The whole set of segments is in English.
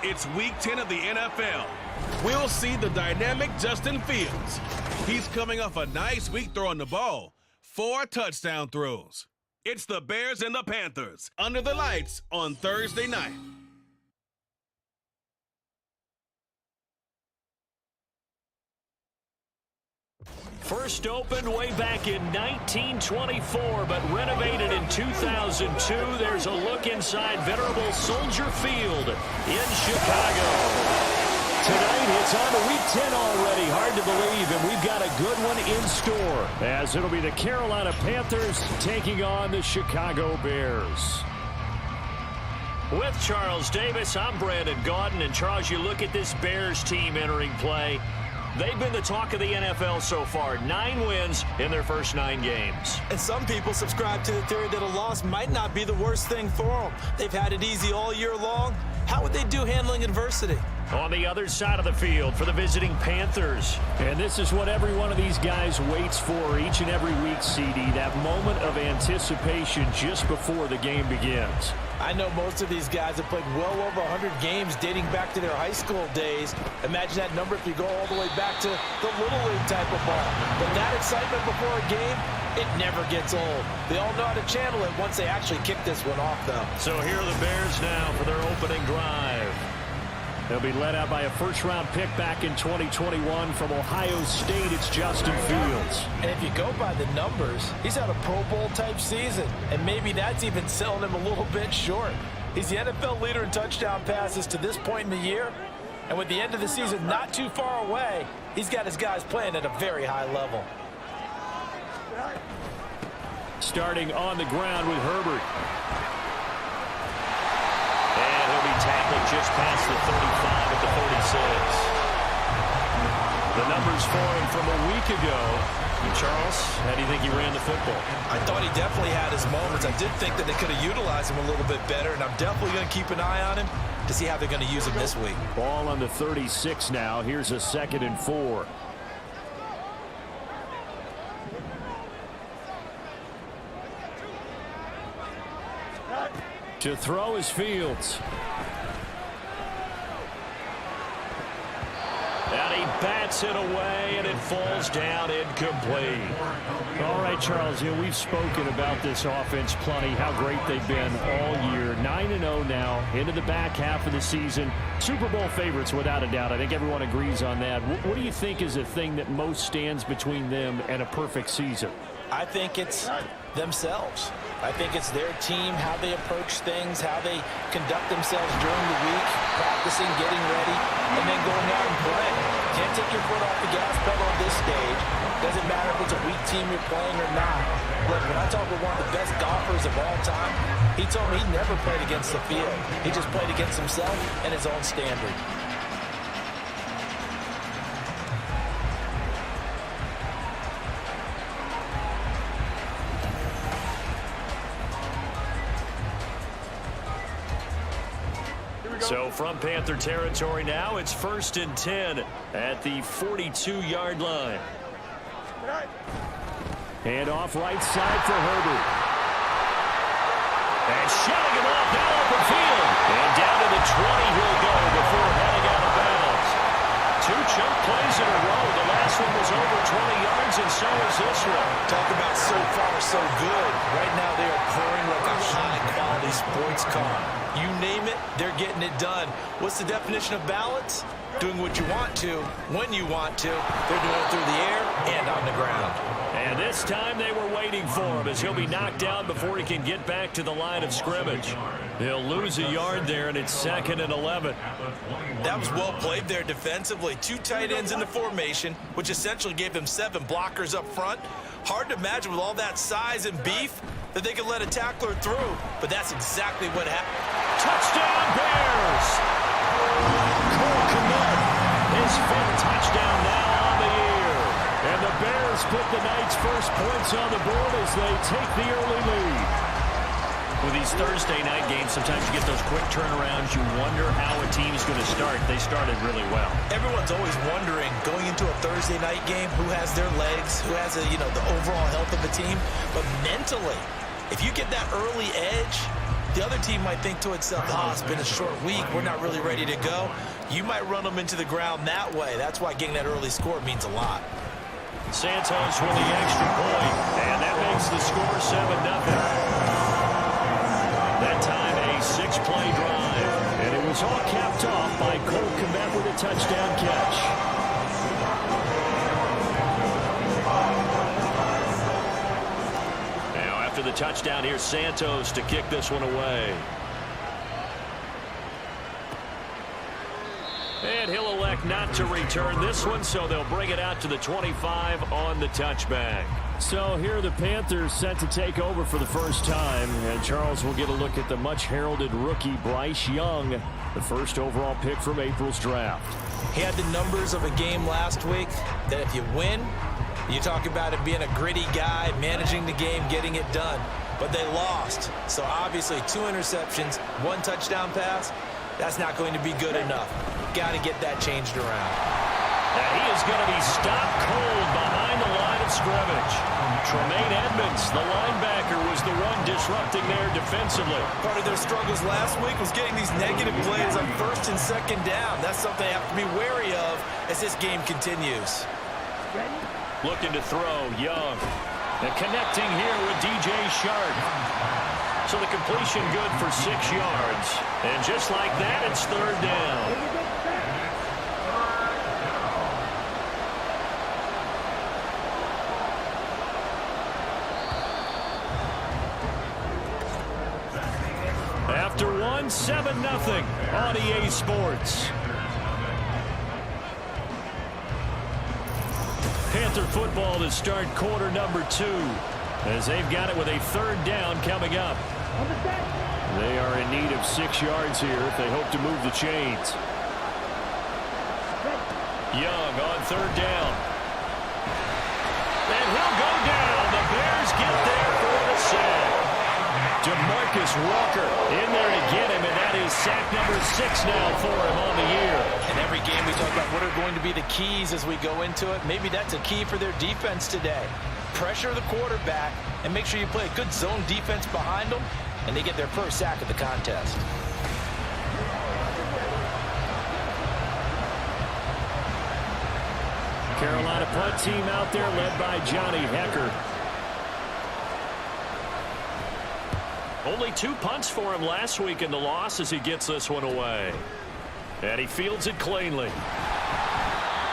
it's Week 10 of the NFL. We'll see the dynamic Justin Fields. He's coming off a nice week throwing the ball. 4 touchdown throws. It's the Bears and the Panthers under the lights on Thursday night. First opened way back in 1924, but renovated in 2002. There's a look inside venerable Soldier Field in Chicago. Tonight, it's on to Week 10 already. Hard to believe, and we've got a good one in store, as it'll be the Carolina Panthers taking on the Chicago Bears. With Charles Davis, I'm Brandon Gaudin, and Charles, you look at this Bears team entering play. They've been the talk of the NFL so far. 9 wins in their first 9 games. And some people subscribe to the theory that a loss might not be the worst thing for them. They've had it easy all year long. How would they do handling adversity? On the other side of the field for the visiting Panthers. And this is what every one of these guys waits for each and every week, CD. That moment of anticipation just before the game begins. I know most of these guys have played well over 100 games dating back to their high school days. Imagine that number if you go all the way back to the Little League type of ball. But that excitement before a game, it never gets old. They all know how to channel it once they actually kick this one off, though. So here are the Bears now for their opening drive. They'll be led out by a first-round pick back in 2021 from Ohio State. It's Justin Fields. And if you go by the numbers, he's had a Pro Bowl-type season, and maybe that's even selling him a little bit short. He's the NFL leader in touchdown passes to this point in the year, and with the end of the season not too far away, he's got his guys playing at a very high level. Starting on the ground with Herbert. And he'll be tackled just past the 35 at the 46. The numbers for him from a week ago. And Charles, how do you think he ran the football? I thought he definitely had his moments. I did think that they could have utilized him a little bit better, and I'm definitely going to keep an eye on him to see how they're going to use him this week. Ball on the 36 now. Here's a 2nd and 4. To throw is Fields. And he bats it away, and it falls down incomplete. All right, Charles, we've spoken about this offense plenty, how great they've been all year. 9-0 now, into the back half of the season. Super Bowl favorites, without a doubt. I think everyone agrees on that. What do you think is the thing that most stands between them and a perfect season? I think it's themselves. I think it's their team, how they approach things, how they conduct themselves during the week, practicing, getting ready, and then going out and playing. Can't take your foot off the gas pedal at this stage. Doesn't matter if it's a weak team you're playing or not. Look, when I talk with one of the best golfers of all time, he told me he never played against the field. He just played against himself and his own standard. So from Panther territory now, it's 1st and 10 at the 42-yard line. Hand off right side for Herbert. And shutting him off down open field. And down to the 20 he'll go before heading out of bounds. 2 chunk plays in a row. The last one was over 20 yards, and so is this one. Talk about so far so good. Right now they are pouring like a high-quality sports car. You name it, they're getting it done. What's the definition of balance? Doing what you want to, when you want to. They're doing it through the air and on the ground. And this time they were waiting for him, as he'll be knocked down before he can get back to the line of scrimmage. He'll lose a yard there, and it's 2nd and 11. That was well played there defensively. 2 tight ends in the formation, which essentially gave them 7 blockers up front. Hard to imagine with all that size and beef that they could let a tackler through, but that's exactly what happened. Touchdown, Bears! Cole Kmet, his 5th touchdown now on the year. And the Bears put the night's first points on the board as they take the early lead. With these Thursday night games, sometimes you get those quick turnarounds. You wonder how a team's going to start. They started really well. Everyone's always wondering, going into a Thursday night game, who has their legs, who has the overall health of the team. But mentally, if you get that early edge, The other team might think to itself, oh, it's been a short week. We're not really ready to go. You might run them into the ground that way. That's why getting that early score means a lot. Santos with the extra point, and that makes the score 7-0. That time a 6-play drive, and it was all capped off by Cole Kmet with a touchdown catch. Now after the touchdown, here's Santos to kick this one away. And he'll elect not to return this one, so they'll bring it out to the 25 on the touchback. So here are the Panthers set to take over for the first time. And Charles will get a look at the much-heralded rookie Bryce Young, the first overall pick from April's draft. He had the numbers of a game last week that if you win, you talk about him being a gritty guy, managing the game, getting it done. But they lost. So obviously 2 interceptions, 1 touchdown pass. That's not going to be good enough. Got to get that changed around. And he is going to be stopped cold behind the line of scrimmage. Tremaine Edmonds, the linebacker, was the one disrupting there defensively. Part of their struggles last week was getting these negative plays on 1st and 2nd down. That's something they have to be wary of as this game continues. Looking to throw, Young. And connecting here with DJ Sharp. So the completion good for 6 yards. And just like that, it's 3rd down. After 1, 7-0 on EA Sports. Panther football to start quarter number 2. As they've got it with a 3rd down coming up. They are in need of 6 yards here if they hope to move the chains. Young on 3rd down. And he'll go down. The Bears get there for the sack. DeMarcus Walker in there to get him, and that is sack number 6 now for him on the year. In every game we talk about what are going to be the keys as we go into it. Maybe that's a key for their defense today. Pressure the quarterback and make sure you play a good zone defense behind them, and they get their first sack of the contest. Carolina punt team out there led by Johnny Hecker. Only 2 punts for him last week in the loss as he gets this one away. And he fields it cleanly.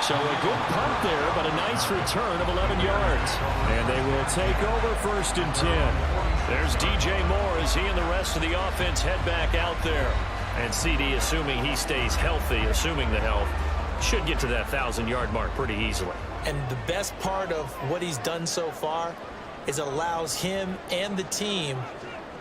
So a good punt there, but a nice return of 11 yards. And they will take over 1st and 10. There's DJ Moore as he and the rest of the offense head back out there. And CD, assuming he stays healthy, assuming the health, should get to that 1,000-yard mark pretty easily. And the best part of what he's done so far is allows him and the team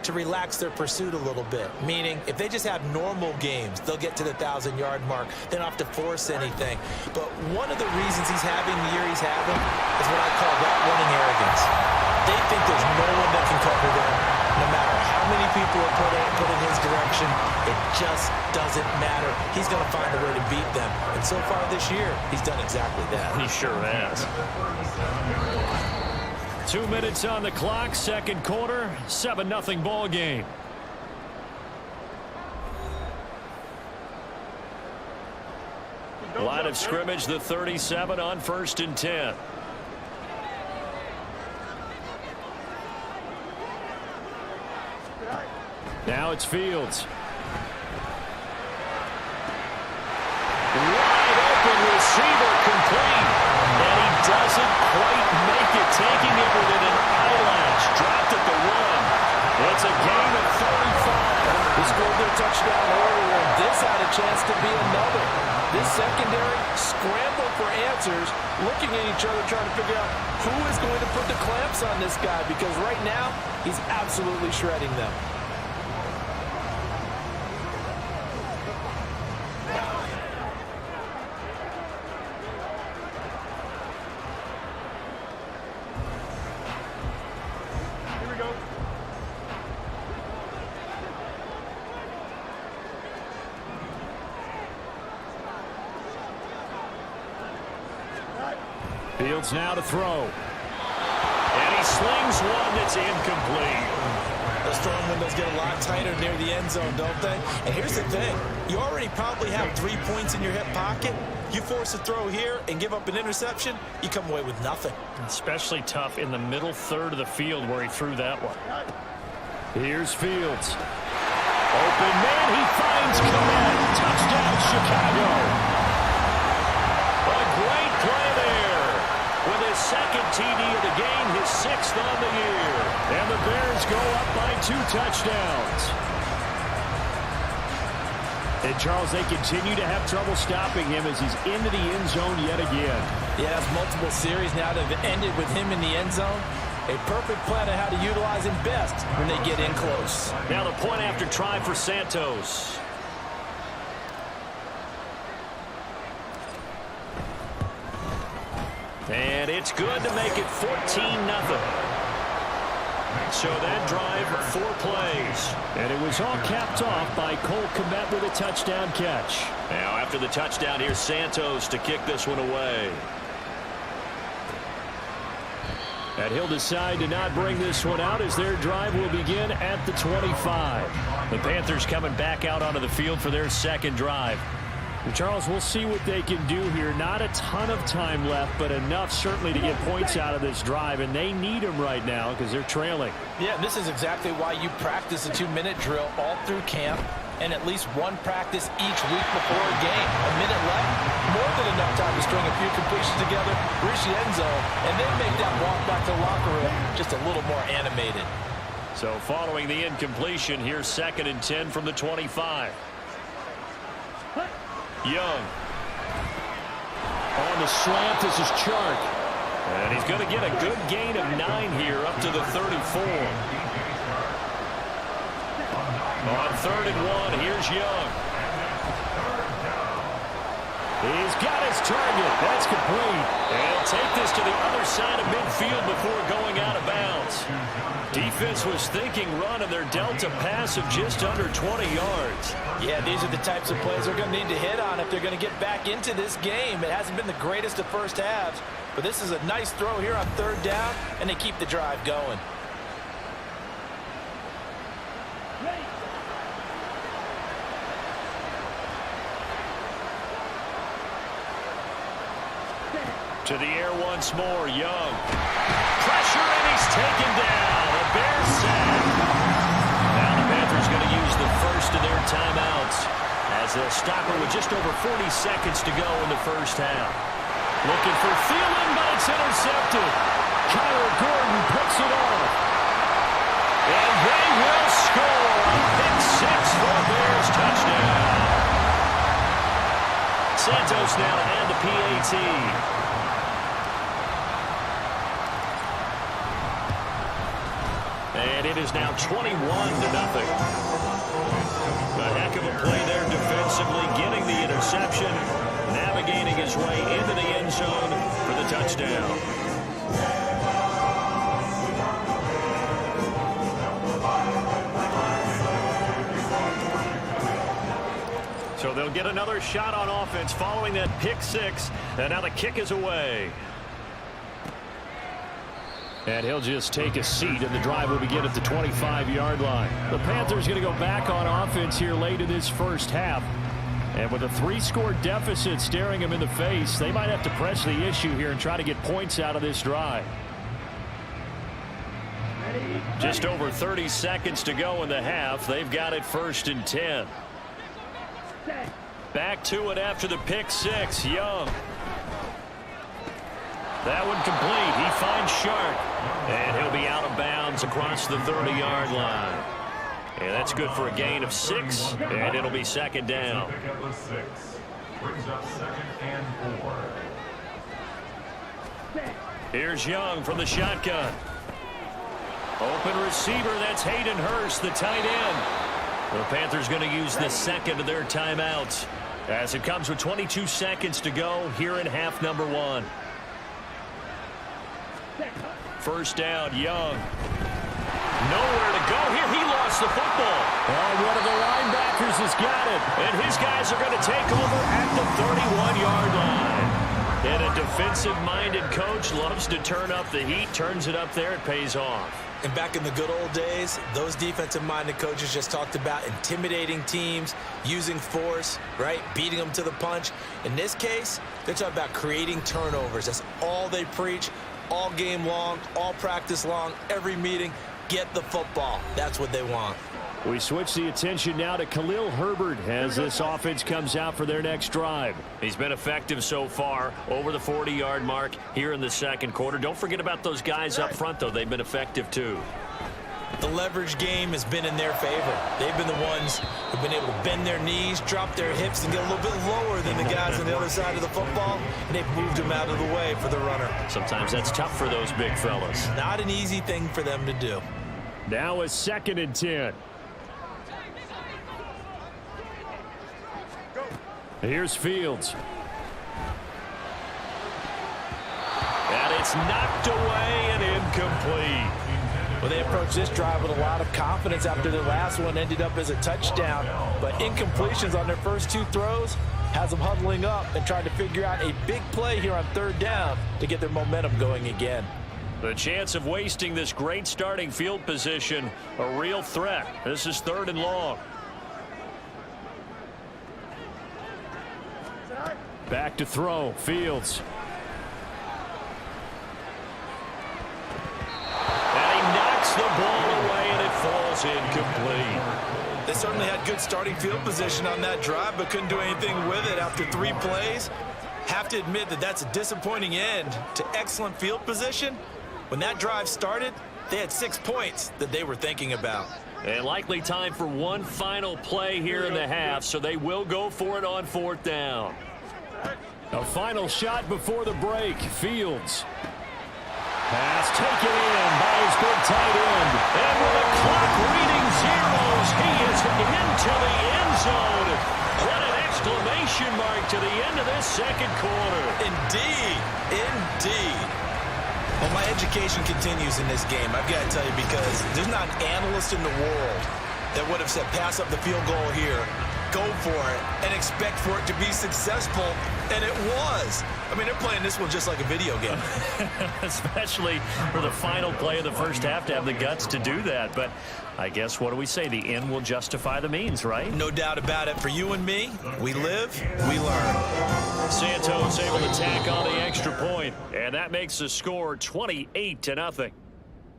to relax their pursuit a little bit. Meaning, if they just have normal games, they'll get to the 1,000-yard mark. They don't have to force anything. But one of the reasons he's having the year he's having is what I call route running arrogance. They think there's no one that can cover them. No matter how many people are put in his direction, it just doesn't matter. He's going to find a way to beat them. And so far this year, he's done exactly that. He sure has. 2 minutes on the clock, 2nd quarter, 7-0 ball game. Line of scrimmage, the 37 on 1st and 10. Now it's Fields. Wide open receiver complete. And he doesn't quite make it, taking it within an eyelash. Dropped at the 1. It's a gain of 35. He scored their touchdown earlier, and this had a chance to be another. This secondary scrambled for answers, looking at each other, trying to figure out who is going to put the clamps on this guy, because right now, he's absolutely shredding them. Fields now to throw. And he slings one that's incomplete. Those storm windows get a lot tighter near the end zone, don't they? And here's the thing. You already probably have 3 points in your hip pocket. You force a throw here and give up an interception, you come away with nothing. Especially tough in the middle third of the field where he threw that one. Here's Fields. Open man, he finds Kmet. Touchdown, Chicago. A great play there. With his second TD of the game, his 6th on the year. And the Bears go up by 2 touchdowns. And, Charles, they continue to have trouble stopping him as he's into the end zone yet again. Yeah, that's multiple series now that have ended with him in the end zone. A perfect plan on how to utilize him best when they get in close. Now the point after try for Santos. And it's good to make it 14-0. So that drive, 4 plays. And it was all capped off by Cole Kmet with a touchdown catch. Now after the touchdown, here's Santos to kick this one away. And he'll decide to not bring this one out as their drive will begin at the 25. The Panthers coming back out onto the field for their second drive. And Charles, we'll see what they can do here. Not a ton of time left, but enough certainly to get points out of this drive, and they need them right now because they're trailing. Yeah, this is exactly why you practice a 2-minute drill all through camp and at least one practice each week before a game. A minute left, more than enough time to string a few completions together, reach the end zone, and then make that walk back to the locker room just a little more animated. So following the incompletion, here's 2nd and 10 from the 25. Young. On the slant, this is Chark. And he's going to get a good gain of 9 here up to the 34. On 3rd and 1, here's Young. He's got his target. That's complete. And he'll take this to the other side of midfield before going out of bounds. Defense was thinking run, and they're dealt a pass of just under 20 yards. Yeah, these are the types of plays they're going to need to hit on if they're going to get back into this game. It hasn't been the greatest of first halves, but this is a nice throw here on 3rd down, and they keep the drive going. To the air once more, Young. Pressure, and he's taken down. A Bears sack. Now the Panthers going to use the first of their timeouts as they'll stop it with just over 40 seconds to go in the first half. Looking for Thielen, but it's intercepted. Kyler Gordon picks it off. And they will score. Pick 6 for a Bears touchdown. Santos now to add the PAT. And it is now 21-0. A heck of a play there defensively, getting the interception, navigating his way into the end zone for the touchdown. So they'll get another shot on offense following that pick 6, and now the kick is away. And he'll just take a seat, and the drive will begin at the 25-yard line. The Panthers going to go back on offense here late in this first half. And with a 3-score deficit staring them in the face, they might have to press the issue here and try to get points out of this drive. Just over 30 seconds to go in the half. They've got it 1st and 10. Back to it after the pick 6. Young. That one complete. He finds Shark. And he'll be out of bounds across the 30-yard line. And that's good for a gain of 6. And it'll be 2nd down. Here's Young from the shotgun. Open receiver. That's Hayden Hurst, the tight end. The Panthers going to use the 2nd of their timeouts as it comes with 22 seconds to go here in half number 1. 1st down, Young. Nowhere to go here. He lost the football. Oh, one of the linebackers has got it. And his guys are going to take over at the 31-yard line. And a defensive-minded coach loves to turn up the heat, turns it up there, it pays off. And back in the good old days, those defensive-minded coaches just talked about intimidating teams, using force, right, beating them to the punch. In this case, they're talking about creating turnovers. That's all they preach, all game long, all practice long, every meeting. Get the football. That's what they want. We switch the attention now to Khalil Herbert as this offense comes out for their next drive. He's been effective so far, over the 40-yard mark here in the second quarter. Don't forget about those guys up front, though. They've been effective, too. The leverage game has been in their favor. They've been the ones who've been able to bend their knees, drop their hips, and get a little bit lower than the guys on the other side of the football, and they've moved them out of the way for the runner. Sometimes that's tough for those big fellas. Not an easy thing for them to do. Now a 2nd and 10. Here's Fields. And it's knocked away and incomplete. Well, they approached this drive with a lot of confidence after their last one ended up as a touchdown. But incompletions on their first 2 throws has them huddling up and trying to figure out a big play here on 3rd down to get their momentum going again. The chance of wasting this great starting field position, a real threat. This is 3rd and long. Back to throw, Fields. And he knocks the ball away, and it falls incomplete. They certainly had good starting field position on that drive, but couldn't do anything with it after 3 plays. Have to admit that that's a disappointing end to excellent field position. When that drive started, they had 6 points that they were thinking about. And likely time for one final play here in the half, so they will go for it on 4th down. A final shot before the break. Fields. Pass taken in by his big tight end. And with the clock reading zeros, he is into the end zone. What an exclamation mark to the end of this second quarter. Indeed. Indeed. Well, my education continues in this game, I've got to tell you, because there's not an analyst in the world that would have said pass up the field goal here, go for it, and expect for it to be successful, and it was. I mean, they're playing this one just like a video game. Especially for the final play of the first half to have the guts to do that. But I guess, what do we say? The end will justify the means, right? No doubt about it. For you and me, we live, we learn. Santos able to tack on the extra point, and that makes the score 28-0.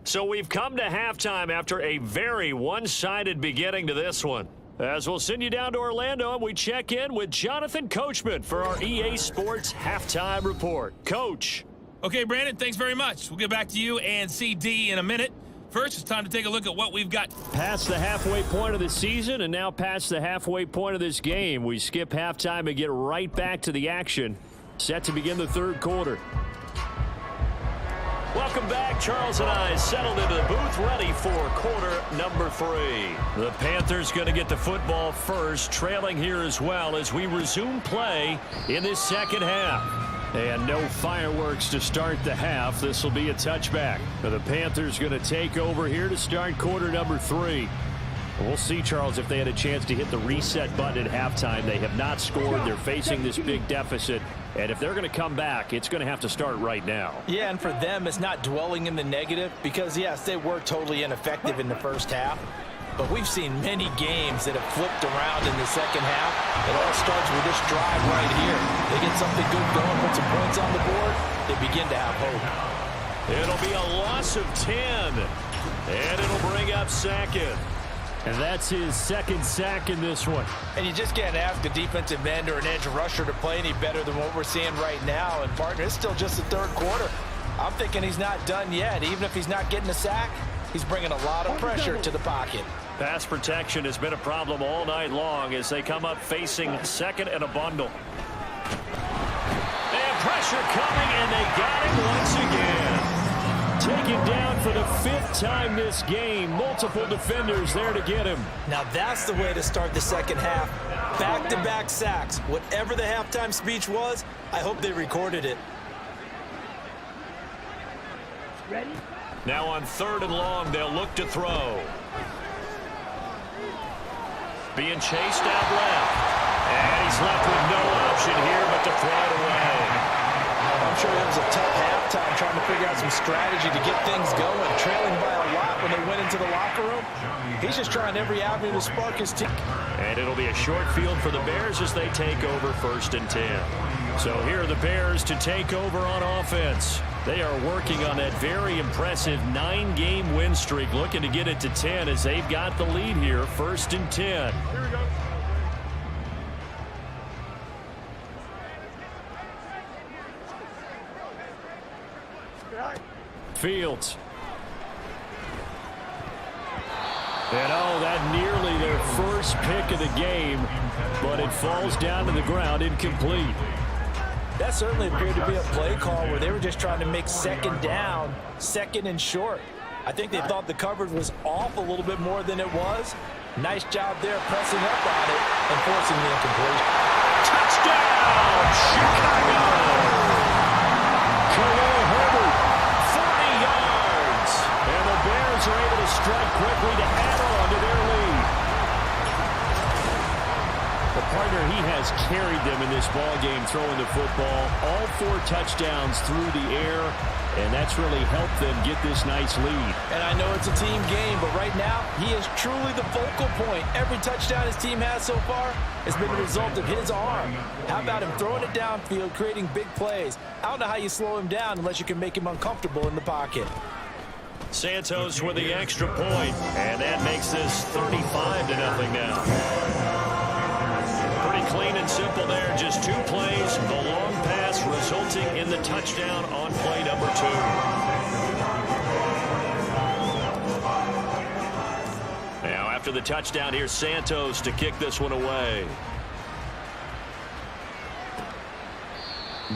So we've come to halftime after a very one-sided beginning to this one. As we'll send you down to Orlando, and we check in with Jonathan Coachman for our EA Sports Halftime Report. Coach. Okay, Brandon, thanks very much. We'll get back to you and CD in a minute. First, it's time to take a look at what we've got. Past the halfway point of the season, and now past the halfway point of this game. We skip halftime and get right back to the action. Set to begin the 3rd quarter. Welcome back. Charles and I settled into the booth, ready for quarter number 3. The Panthers going to get the football first, trailing here as well as we resume play in this second half. And no fireworks to start the half. This will be a touchback. The Panthers going to take over here to start quarter number 3. We'll see, Charles, if they had a chance to hit the reset button at halftime. They have not scored. They're facing this big deficit. And if they're going to come back, it's going to have to start right now. Yeah, and for them, it's not dwelling in the negative because, yes, they were totally ineffective in the first half. But we've seen many games that have flipped around in the second half. It all starts with this drive right here. They get something good going, put some points on the board, they begin to have hope. It'll be a loss of 10. And it'll bring up 2nd. And that's his 2nd sack in this one. And you just can't ask a defensive end or an edge rusher to play any better than what we're seeing right now. And, partner, it's still just the 3rd quarter. I'm thinking he's not done yet. Even if he's not getting a sack, he's bringing a lot of pressure to the pocket. Pass protection has been a problem all night long as they come up facing 2nd and a bundle. And pressure coming, and they got him once again. Taken down for the 5th time this game. Multiple defenders there to get him. Now that's the way to start the second half. Back-to-back sacks. Whatever the halftime speech was, I hope they recorded it. Ready? Now on 3rd and long, they'll look to throw. Being chased out left. And he's left with no option here but to throw it away. I'm sure it was a tough halftime trying to figure out some strategy to get things going, trailing by a lot when they went into the locker room. He's just trying every avenue to spark his team. And it'll be a short field for the Bears as they take over 1st and 10. So here are the Bears to take over on offense. They are working on that very impressive 9-game win streak, looking to get it to 10 as they've got the lead here, 1st and 10. Here we go. Fields. And that nearly their first pick of the game, but it falls down to the ground incomplete. That certainly appeared to be a play call where they were just trying to make 2nd down, 2nd and short. I think they thought the coverage was off a little bit more than it was. Nice job there pressing up on it and forcing the incompletion. Touchdown, Chicago! Khalil Herbert, 40 yards. And the Bears are able to strike quickly to add on to their lead. The partner, he has carried them in this ball game, throwing the football. All 4 touchdowns through the air, and that's really helped them get this nice lead. And I know it's a team game, but right now, he is truly the focal point. Every touchdown his team has so far has been the result of his arm. How about him throwing it downfield, creating big plays? I don't know how you slow him down unless you can make him uncomfortable in the pocket. Santos with the extra point, and that makes this 35-0 now. Pretty clean and simple there, just 2 plays. The long pass resulting in the touchdown on play number 2. Now after the touchdown, here's Santos to kick this one away.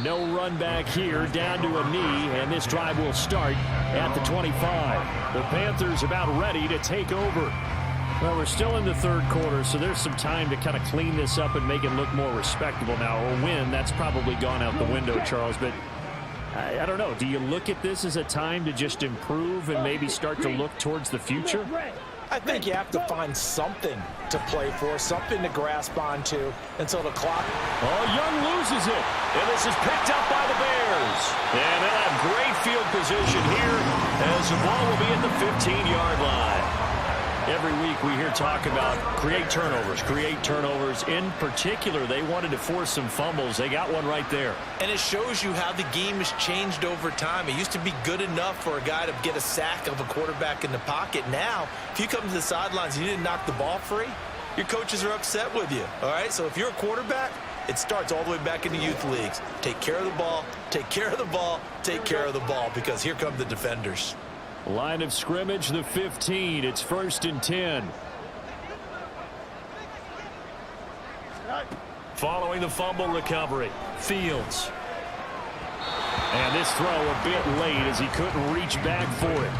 No run back here, down to a knee, and this drive will start at the 25. The Panthers about ready to take over. Well, we're still in the 3rd quarter, so there's some time to kind of clean this up and make it look more respectable now. A win, that's probably gone out the window, Charles, but I don't know. Do you look at this as a time to just improve and maybe start to look towards the future? I think you have to find something to play for, something to grasp onto until the clock. Oh, Young loses it, and this is picked up by the Bears. And they'll have great field position here as the ball will be at the 15-yard line. Every week we hear talk about create turnovers. In particular, they wanted to force some fumbles. They got one right there. And it shows you how the game has changed over time. It used to be good enough for a guy to get a sack of a quarterback in the pocket. Now, if you come to the sidelines and you didn't knock the ball free, your coaches are upset with you. All right, so if you're a quarterback, it starts all the way back in the youth leagues. Take care of the ball, take care of the ball, take care of the ball, because here come the defenders. Line of scrimmage, the 15. It's 1st and 10. Following the fumble recovery, Fields. And this throw a bit late as he couldn't reach back for it.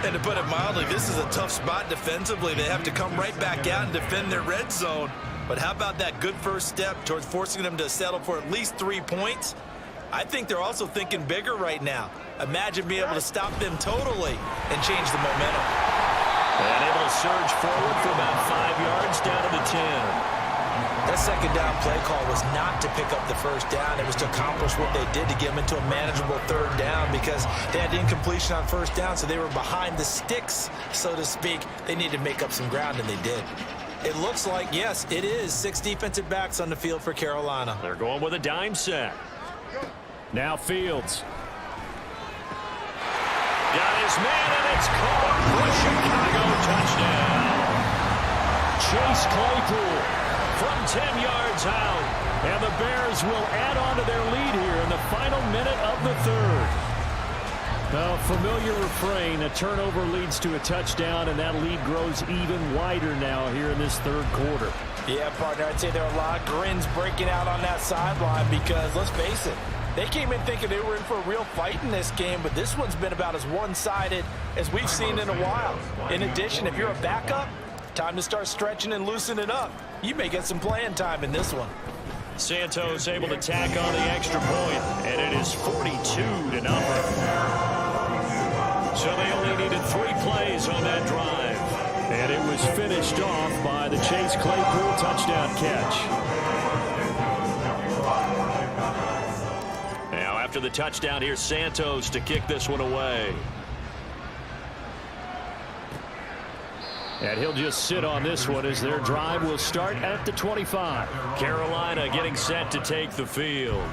And to put it mildly, this is a tough spot defensively. They have to come right back out and defend their red zone. But how about that good first step towards forcing them to settle for at least 3 points? I think they're also thinking bigger right now. Imagine being able to stop them totally and change the momentum. And able to surge forward for about 5 yards down to the 10. That 2nd down play call was not to pick up the 1st down. It was to accomplish what they did to get them into a manageable 3rd down because they had incompletion on 1st down, so they were behind the sticks, so to speak. They needed to make up some ground, and they did. It looks like, yes, it is 6 defensive backs on the field for Carolina. They're going with a dime set. Now Fields. Got his man, and it's caught for a Chicago touchdown. Chase Claypool from 10 yards out. And the Bears will add on to their lead here in the final minute of the 3rd. A familiar refrain, a turnover leads to a touchdown, and that lead grows even wider now here in this 3rd quarter. Yeah, partner, I'd say there are a lot of grins breaking out on that sideline because, let's face it, they came in thinking they were in for a real fight in this game, but this one's been about as one-sided as we've seen in a while. In addition, if you're a backup, time to start stretching and loosening up. You may get some playing time in this one. Santos able to tack on the extra point, and it is 42-0. So they only needed 3 plays on that drive. And it was finished off by the Chase Claypool touchdown catch. After after the touchdown. Here's Santos to kick this one away. And he'll just sit on this one as their drive will start at the 25. Carolina getting set to take the field.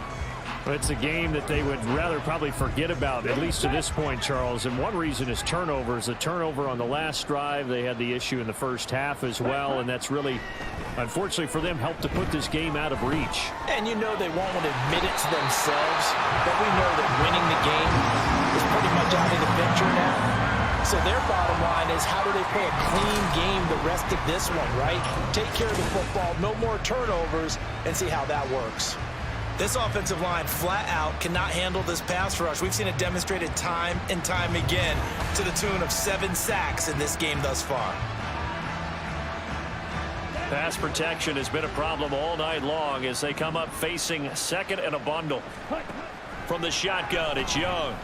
It's a game that they would rather probably forget about, at least to this point, Charles. And one reason is turnovers. A turnover on the last drive. They had the issue in the first half as well, and that's really, unfortunately for them, helped to put this game out of reach. And you know they won't admit it to themselves, but we know that winning the game is pretty much out of the picture now. So their bottom line is, how do they play a clean game the rest of this one, right? Take care of the football, no more turnovers, and see how that works. This offensive line flat out cannot handle this pass rush. We've seen it demonstrated time and time again to the tune of 7 sacks in this game thus far. Pass protection has been a problem all night long as they come up facing second and a bundle. From the shotgun, it's Young.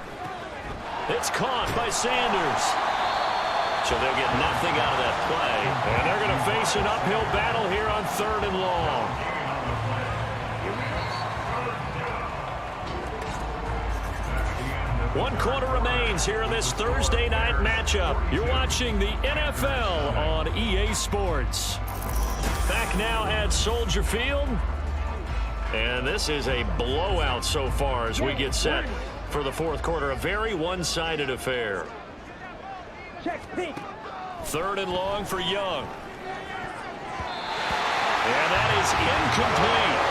It's caught by Sanders. So they'll get nothing out of that play. And they're going to face an uphill battle here on 3rd and long. One quarter remains here in this Thursday night matchup. You're watching the NFL on EA Sports. Back now at Soldier Field. And this is a blowout so far as we get set for the 4th quarter. A very one-sided affair. 3rd and long for Young. And that is incomplete.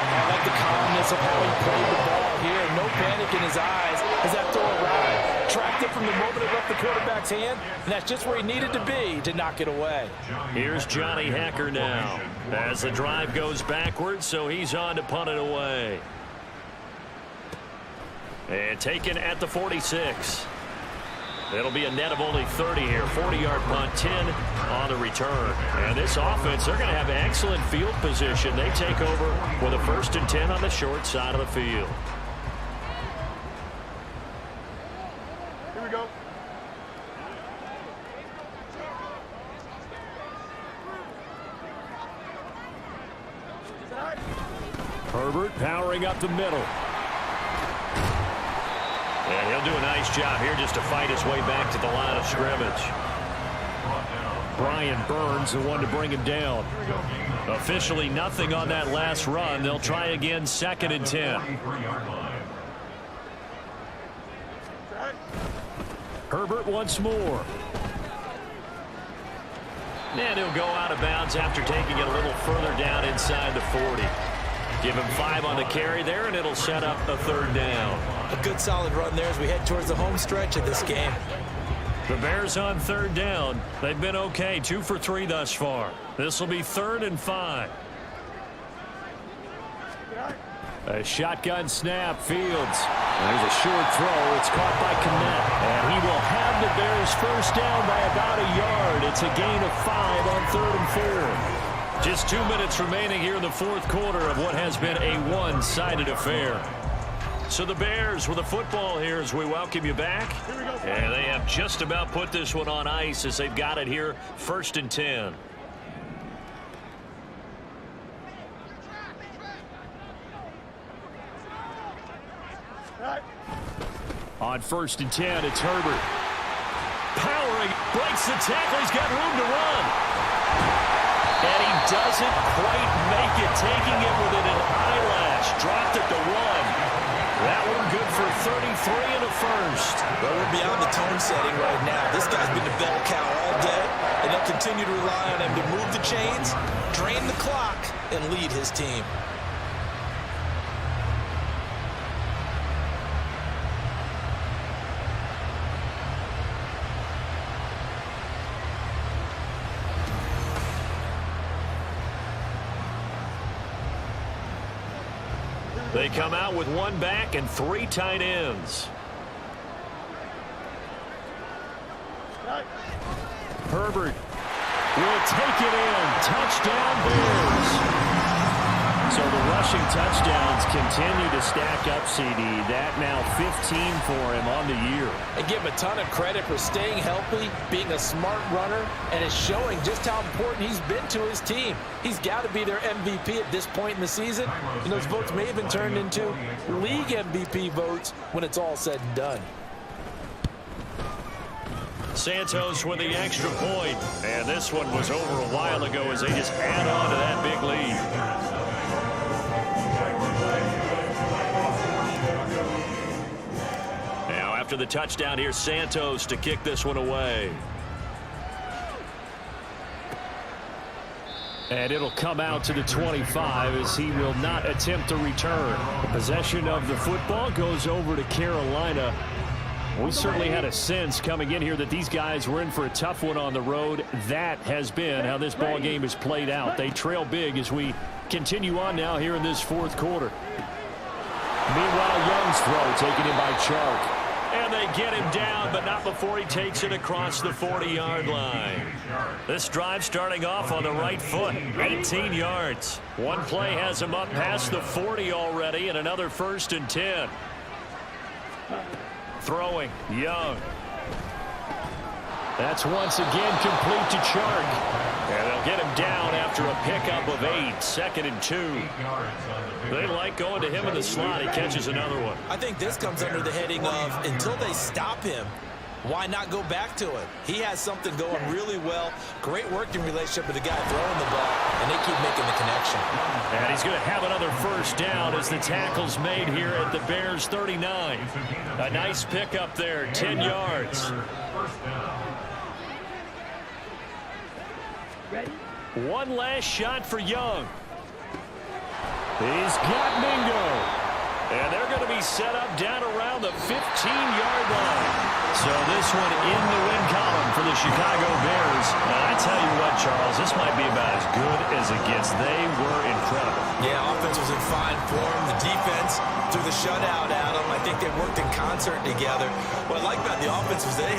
I like the calmness of how he played the ball here. No panic in his eyes as that throw arrived. Tracked it from the moment it left the quarterback's hand, and that's just where he needed to be to knock it away. Here's Johnny Hecker now as the drive goes backwards, so he's on to punt it away. And taken at the 46. It'll be a net of only 30 here. 40-yard punt, 10 on the return. And this offense, they're going to have excellent field position. They take over with a 1st and 10 on the short side of the field. Here we go. Herbert powering up the middle. And he'll do a nice job here just to fight his way back to the line of scrimmage. Brian Burns, the one to bring him down. Officially nothing on that last run. They'll try again, 2nd and 10. Herbert once more. And he'll go out of bounds after taking it a little further down inside the 40. Give him 5 on the carry there, and it'll set up a 3rd down. A good solid run there as we head towards the home stretch of this game. The Bears on 3rd down. They've been okay, 2 for 3 thus far. This will be 3rd and 5. A shotgun snap, Fields. There's a short throw. It's caught by Kmet. And he will have the Bears 1st down by about a yard. It's a gain of 5 on 3rd and 4. Just 2 minutes remaining here in the 4th quarter of what has been a one-sided affair. So the Bears with the football here as we welcome you back. And they have just about put this one on ice as they've got it here, 1st and 10. On 1st and 10, it's Herbert. Powering, breaks the tackle. He's got room to run. And he doesn't quite make it, taking it within an eyelash. Dropped at the 1. That one good for 33 and a 1st. Well, we're beyond the tone setting right now. This guy's been a bell cow all day, and they'll continue to rely on him to move the chains, drain the clock, and lead his team. They come out with 1 back and 3 tight ends. Herbert will take it in. Touchdown, Bears. So the rushing touchdowns continue to stack up, CD. That now 15 for him on the year. And give him a ton of credit for staying healthy, being a smart runner, and is showing just how important he's been to his team. He's got to be their MVP at this point in the season, and those votes may have been turned into league MVP votes when it's all said and done. Santos with the extra point. And this one was over a while ago as they just add on to that big lead. Now after the touchdown, here's Santos to kick this one away. And it'll come out to the 25 as he will not attempt to return. Possession of the football goes over to Carolina. We certainly had a sense coming in here that these guys were in for a tough one on the road. That has been how this ball game has played out. They trail big as we continue on now here in this fourth quarter. Meanwhile, Young's throw taken in by Chark. And they get him down, but not before he takes it across the 40-yard line. This drive starting off on the right foot, 18 yards. One play has him up past the 40 already, and another 1st and 10. Throwing, Young. That's once again complete to Chark. And they'll get him down after a pickup of 8, 2nd and 2. They like going to him in the slot. He catches another one. I think this comes under the heading of until they stop him, why not go back to it? He has something going really well. Great working relationship with the guy throwing the ball, and they keep making the connection. And he's going to have another 1st down as the tackle's made here at the Bears 39. A nice pickup there, 10 yards. One last shot for Young. He's got Mingo. And they're going to be set up down around the 15-yard line. So this one in the win column for the Chicago Bears. Now, I tell you what, Charles, this might be about as good as it gets. They were incredible. Yeah, offense was in fine form. The defense threw the shutout at them. I think they worked in concert together. What I like about the offense was they